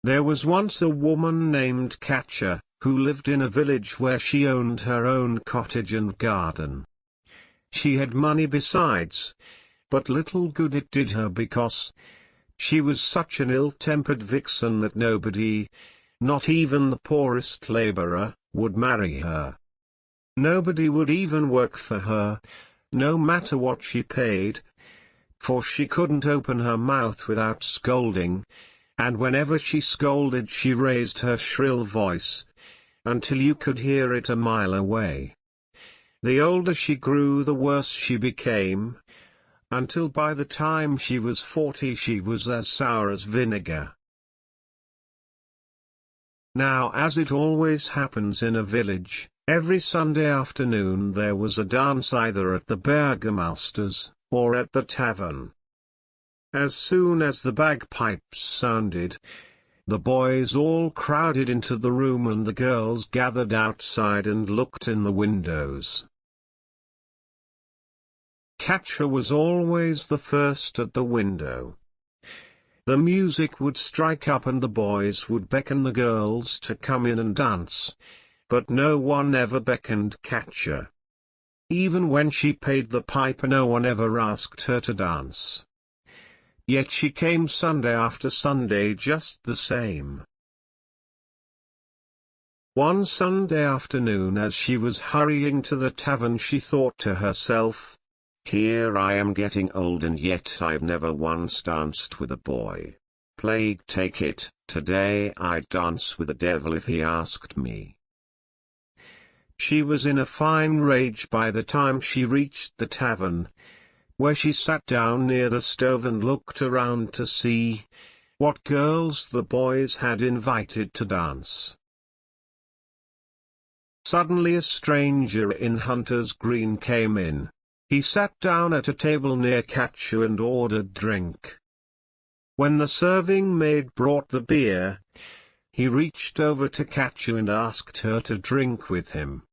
There was once a woman named Katja, who lived in a village where she owned her own cottage and garden. She had money besides, but little good it did her because she was such an ill-tempered vixen that nobody, not even the poorest laborer, would marry her. Nobody would even work for her, no matter what she paid, for she couldn't open her mouth without scolding, and whenever she scolded she raised her shrill voice, until you could hear it a mile away. The older she grew the worse she became, until by the time she was 40 she was as sour as vinegar. Now, as it always happens in a village, every Sunday afternoon there was a dance either at the burgomaster's, or at the tavern. As soon as the bagpipes sounded, the boys all crowded into the room and the girls gathered outside and looked in the windows. Katja was always the first at the window. The music would strike up and the boys would beckon the girls to come in and dance, but no one ever beckoned Katja. Even when she paid the piper no one ever asked her to dance. Yet she came Sunday after Sunday just the same. One Sunday afternoon as she was hurrying to the tavern she thought to herself, "Here I am getting old and yet I've never once danced with a boy. Plague take it, today I'd dance with the devil if he asked me." She was in a fine rage by the time she reached the tavern, where she sat down near the stove and looked around to see what girls the boys had invited to dance. Suddenly a stranger in hunter's green came in. He sat down at a table near Katja and ordered drink. When the serving maid brought the beer, he reached over to Katja and asked her to drink with him.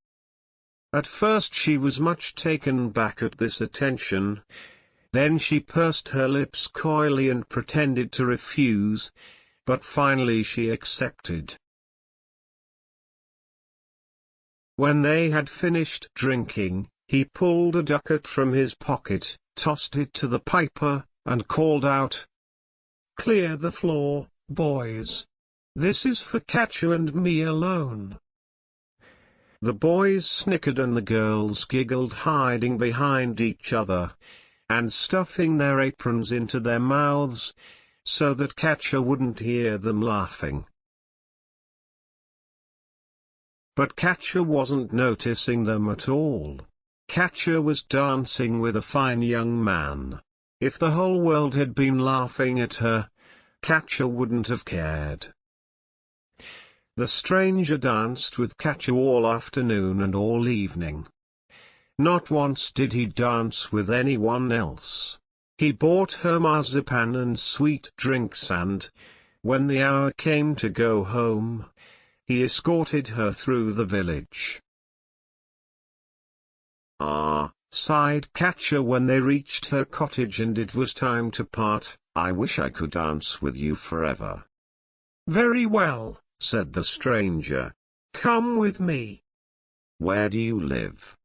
At first she was much taken back at this attention, then she pursed her lips coyly and pretended to refuse, but finally she accepted. When they had finished drinking, he pulled a ducat from his pocket, tossed it to the piper, and called out, "Clear the floor, boys. This is for Katja and me alone." The boys snickered and the girls giggled, hiding behind each other, and stuffing their aprons into their mouths, so that Katja wouldn't hear them laughing. But Katja wasn't noticing them at all. Katja was dancing with a fine young man. If the whole world had been laughing at her, Katja wouldn't have cared. The stranger danced with Katja all afternoon and all evening. Not once did he dance with anyone else. He bought her marzipan and sweet drinks and, when the hour came to go home, he escorted her through the village. "Ah," sighed Katja when they reached her cottage and it was time to part, "I wish I could dance with you forever." "Very well," said the stranger. "Come with me." "Where do you live?"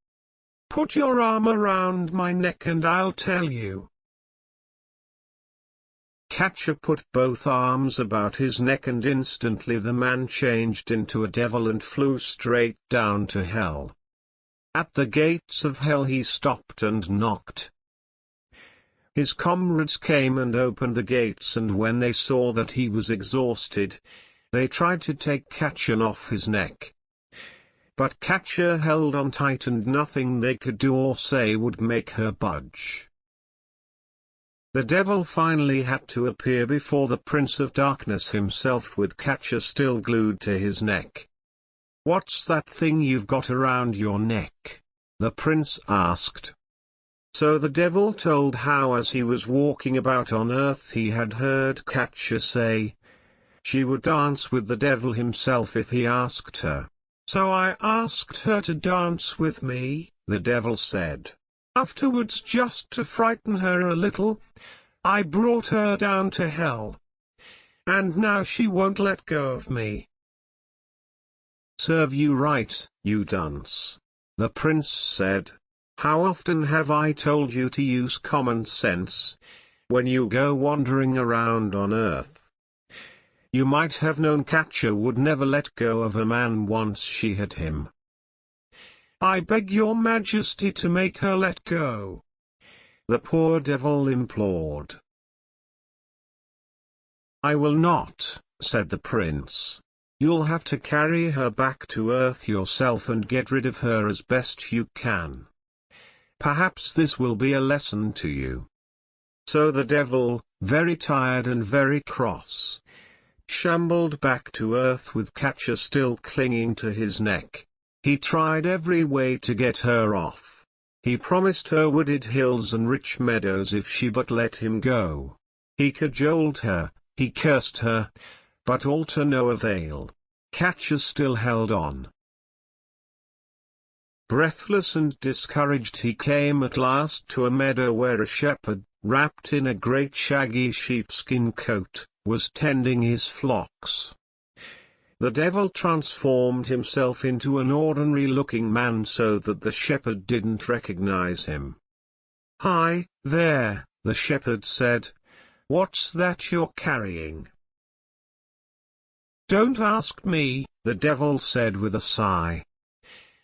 "Put your arm around my neck and I'll tell you." Katja put both arms about his neck and instantly the man changed into a devil and flew straight down to hell. At the gates of hell he stopped and knocked. His comrades came and opened the gates, and when they saw that he was exhausted, they tried to take Katja off his neck. But Katja held on tight and nothing they could do or say would make her budge. The devil finally had to appear before the Prince of Darkness himself with Katja still glued to his neck. "What's that thing you've got around your neck?" the prince asked. So the devil told how as he was walking about on earth he had heard Katja say she would dance with the devil himself if he asked her. "So I asked her to dance with me," the devil said. "Afterwards, just to frighten her a little, I brought her down to hell. and now she won't let go of me. Serve you right, you dunce, the prince said. How often have I told you to use common sense when you go wandering around on earth? You might have known Catcher would never let go of a man once she had him. I beg your majesty to make her let go, the poor devil implored. I will not, said the prince. You'll have to carry her back to earth yourself and get rid of her as best you can. Perhaps this will be a lesson to you. So the devil, very tired and very cross, shambled back to earth with Catcher still clinging to his neck. He tried every way to get her off. He promised her wooded hills and rich meadows if she but let him go. He cajoled her, he cursed her, but all to no avail. Catcher still held on. Breathless and discouraged he came at last to a meadow where a shepherd, wrapped in a great shaggy sheepskin coat, was tending his flocks. The devil transformed himself into an ordinary-looking man so that the shepherd didn't recognize him. Hi, there, the shepherd said. What's that you're carrying? Don't ask me, the devil said with a sigh.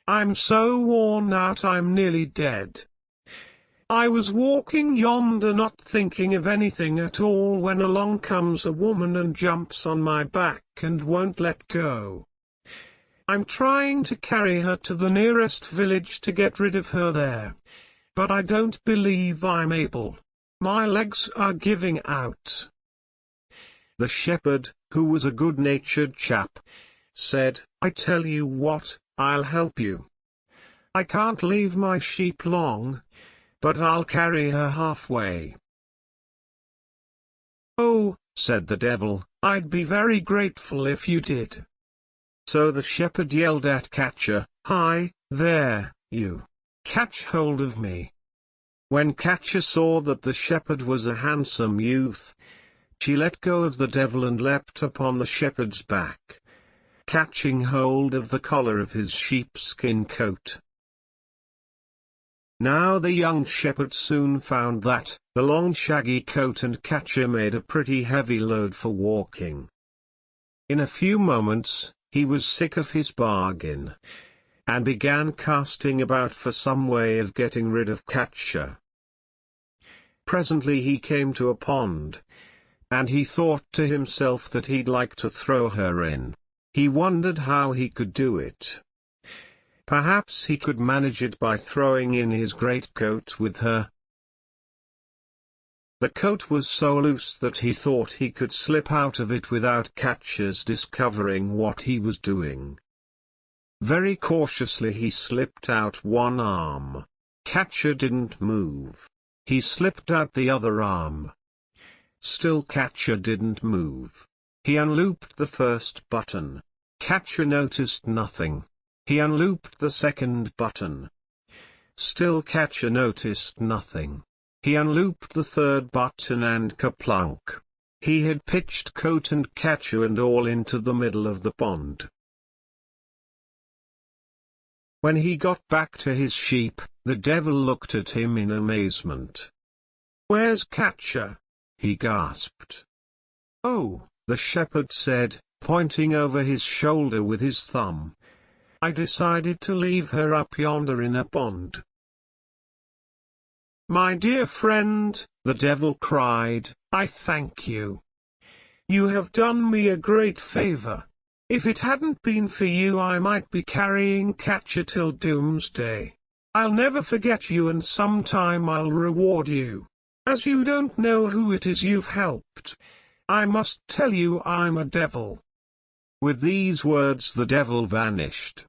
I'm so worn out I'm nearly dead. I was walking yonder not thinking of anything at all when along comes a woman and jumps on my back and won't let go. I'm trying to carry her to the nearest village to get rid of her there, but I don't believe I'm able. My legs are giving out. The shepherd, who was a good-natured chap, said, I tell you what, I'll help you. I can't leave my sheep long, but I'll carry her halfway. Oh, said the devil, I'd be very grateful if you did. So the shepherd yelled at Catcher, Hi, there, you. Catch hold of me. When Catcher saw that the shepherd was a handsome youth, she let go of the devil and leapt upon the shepherd's back, catching hold of the collar of his sheepskin coat. Now the young shepherd soon found that the long shaggy coat and Catcher made a pretty heavy load for walking. In a few moments, he was sick of his bargain, and began casting about for some way of getting rid of Catcher. Presently he came to a pond, and he thought to himself that he'd like to throw her in. He wondered how he could do it. Perhaps he could manage it by throwing in his greatcoat with her. The coat was so loose that he thought he could slip out of it without Catcher's discovering what he was doing. Very cautiously he slipped out one arm. Catcher didn't move. He slipped out the other arm. Still Catcher didn't move. He unlooped the first button. Catcher noticed nothing. He unlooped the second button. Still Catcher noticed nothing. He unlooped the third button and kerplunk. He had pitched coat and Catcher and all into the middle of the pond. When he got back to his sheep, the devil looked at him in amazement. Where's Catcher? He gasped. Oh, the shepherd said, pointing over his shoulder with his thumb. I decided to leave her up yonder in a pond. My dear friend, the devil cried, I thank you. You have done me a great favor. If it hadn't been for you I might be carrying Catcher till doomsday. I'll never forget you and sometime I'll reward you. As you don't know who it is you've helped, I must tell you I'm a devil. With these words the devil vanished.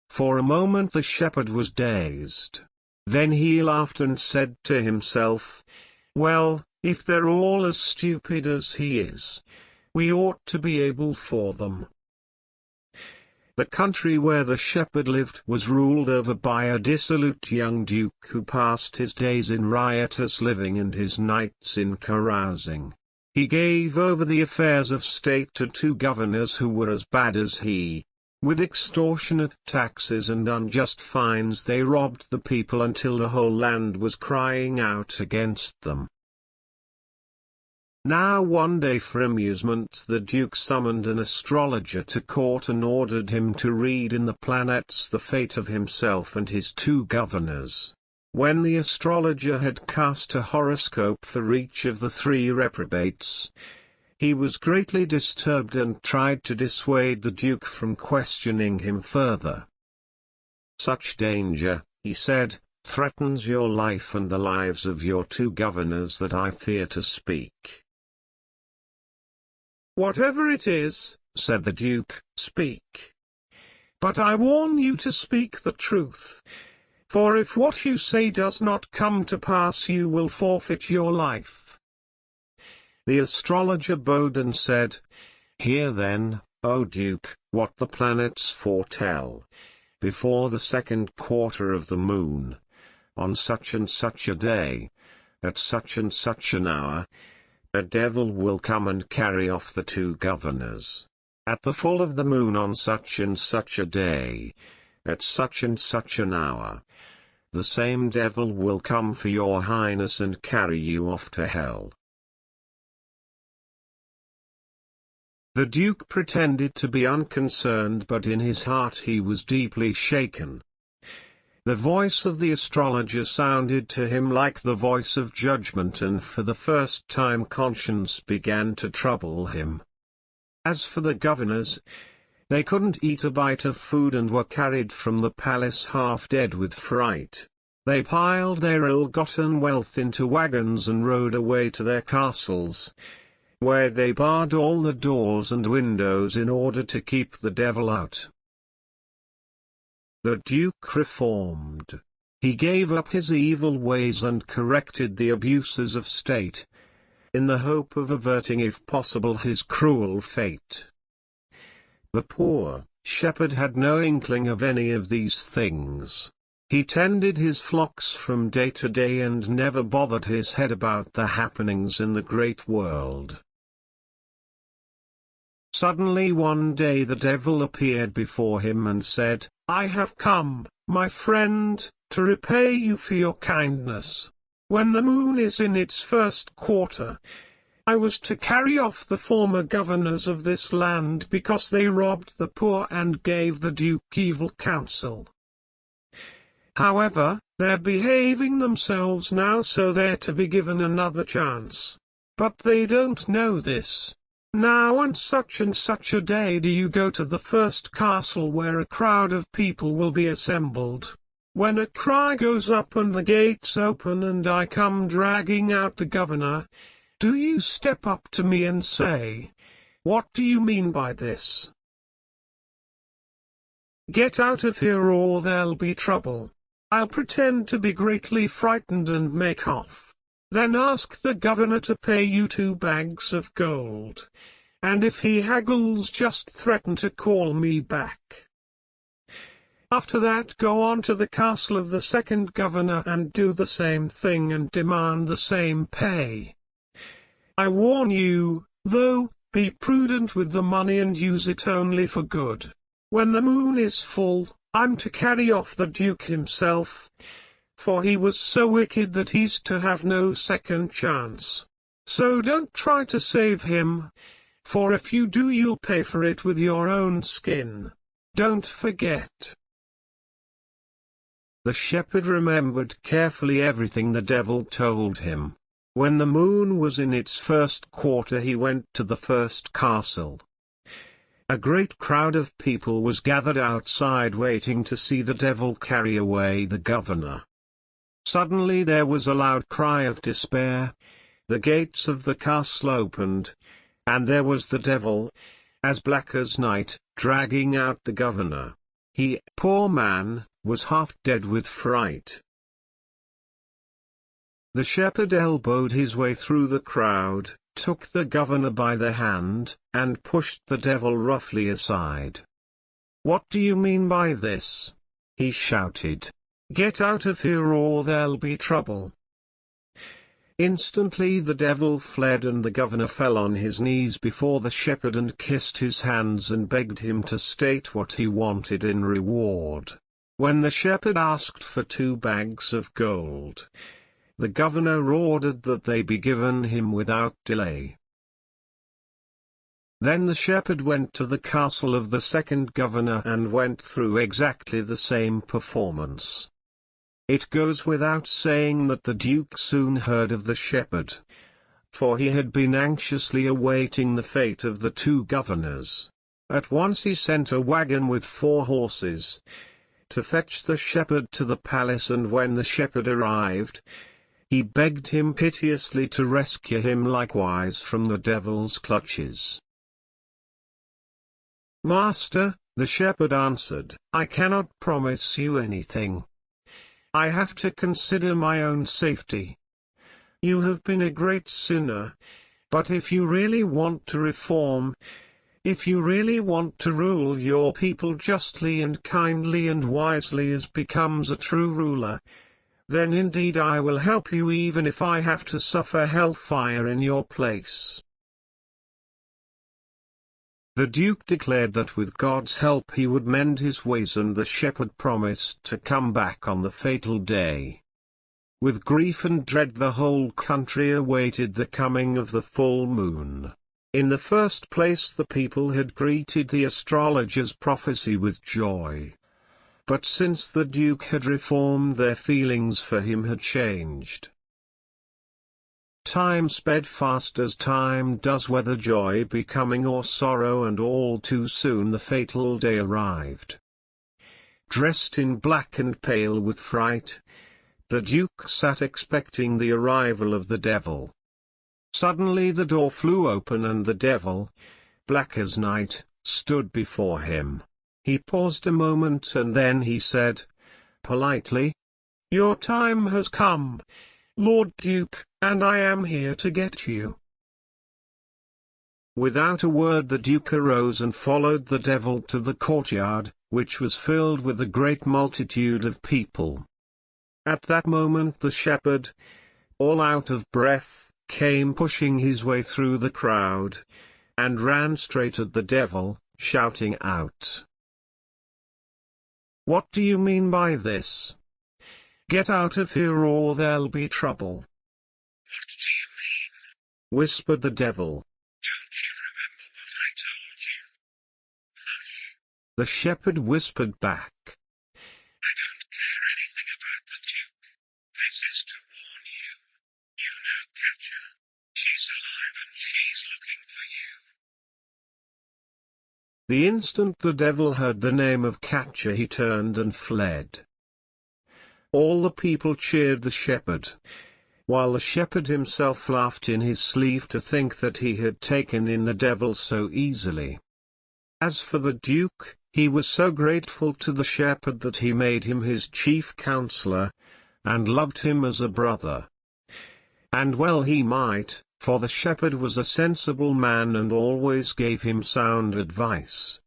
For a moment the shepherd was dazed. Then he laughed and said to himself, well, if they're all as stupid as he is, we ought to be able for them. The country where the shepherd lived was ruled over by a dissolute young duke who passed his days in riotous living and his nights in carousing. He gave over the affairs of state to two governors who were as bad as he. With extortionate taxes and unjust fines they robbed the people until the whole land was crying out against them. Now one day for amusement the Duke summoned an astrologer to court and ordered him to read in the planets the fate of himself and his two governors. When the astrologer had cast a horoscope for each of the three reprobates, he was greatly disturbed and tried to dissuade the Duke from questioning him further. "Such danger," he said, "threatens your life and the lives of your two governors that I fear to speak." "Whatever it is," said the Duke, "speak. But I warn you to speak the truth. For if what you say does not come to pass you will forfeit your life." The astrologer bowed and said, "Hear then, O Duke, what the planets foretell. Before the second quarter of the moon, on such and such a day, at such and such an hour, a devil will come and carry off the two governors. At the full of the moon on such and such a day, at such and such an hour, the same devil will come for your highness and carry you off to hell." The Duke pretended to be unconcerned, but in his heart he was deeply shaken. The voice of the astrologer sounded to him like the voice of judgment, and for the first time conscience began to trouble him. As for the governors, they couldn't eat a bite of food and were carried from the palace half dead with fright. They piled their ill-gotten wealth into wagons and rode away to their castles, where they barred all the doors and windows in order to keep the devil out. The Duke reformed. He gave up his evil ways and corrected the abuses of state, in the hope of averting if possible his cruel fate. The poor shepherd had no inkling of any of these things. He tended his flocks from day to day and never bothered his head about the happenings in the great world. Suddenly one day the devil appeared before him and said, "I have come, my friend, to repay you for your kindness. When the moon is in its first quarter, I was to carry off the former governors of this land because they robbed the poor and gave the Duke evil counsel. However, they're behaving themselves now, so they're to be given another chance. But they don't know this. Now on such and such a day do you go to the first castle where a crowd of people will be assembled. When a cry goes up and the gates open and I come dragging out the governor, do you step up to me and say, 'What do you mean by this? Get out of here or there'll be trouble.' I'll pretend to be greatly frightened and make off. Then ask the governor to pay you 2 bags of gold. And if he haggles, just threaten to call me back. After that go on to the castle of the second governor and do the same thing and demand the same pay. I warn you, though, be prudent with the money and use it only for good. When the moon is full, I'm to carry off the Duke himself, for he was so wicked that he's to have no second chance. So don't try to save him, for if you do you'll pay for it with your own skin. Don't forget." The shepherd remembered carefully everything the devil told him. When the moon was in its first quarter he went to the first castle. A great crowd of people was gathered outside waiting to see the devil carry away the governor. Suddenly there was a loud cry of despair. The gates of the castle opened, and there was the devil, as black as night, dragging out the governor. He, poor man, was half dead with fright. The shepherd elbowed his way through the crowd, took the governor by the hand, and pushed the devil roughly aside. "What do you mean by this?" he shouted. "Get out of here or there'll be trouble." Instantly the devil fled, and the governor fell on his knees before the shepherd and kissed his hands and begged him to state what he wanted in reward. When the shepherd asked for 2 bags of gold, the governor ordered that they be given him without delay. Then the shepherd went to the castle of the second governor and went through exactly the same performance. It goes without saying that the duke soon heard of the shepherd, for he had been anxiously awaiting the fate of the 2 governors. At once he sent a wagon with 4 horses to fetch the shepherd to the palace, and when the shepherd arrived, he begged him piteously to rescue him likewise from the devil's clutches. "Master," the shepherd answered, "I cannot promise you anything. I have to consider my own safety. You have been a great sinner, but if you really want to reform, if you really want to rule your people justly and kindly and wisely as becomes a true ruler, then indeed I will help you, even if I have to suffer hellfire in your place." The duke declared that with God's help he would mend his ways, and the shepherd promised to come back on the fatal day. With grief and dread the whole country awaited the coming of the full moon. In the first place the people had greeted the astrologer's prophecy with joy. But since the duke had reformed, their feelings for him had changed. Time sped fast as time does, whether joy be coming or sorrow, and all too soon the fatal day arrived. Dressed in black and pale with fright, the duke sat expecting the arrival of the devil. Suddenly the door flew open, and the devil, black as night, stood before him. He paused a moment, and then he said, politely, "Your time has come, Lord Duke, and I am here to get you." Without a word the duke arose and followed the devil to the courtyard, which was filled with a great multitude of people. At that moment the shepherd, all out of breath, came pushing his way through the crowd, and ran straight at the devil, shouting out, "What do you mean by this? Get out of here or there'll be trouble." "What do you mean?" whispered the devil. "Don't you remember what I told you?" "Hush," the shepherd whispered back. "I don't care anything about the Duke. This is to warn you. You know Katja. She's alive and she's looking for you." The instant the devil heard the name of Katja he turned and fled. All the people cheered the shepherd, while the shepherd himself laughed in his sleeve to think that he had taken in the devil so easily. As for the duke, he was so grateful to the shepherd that he made him his chief counselor, and loved him as a brother. And well he might, for the shepherd was a sensible man and always gave him sound advice.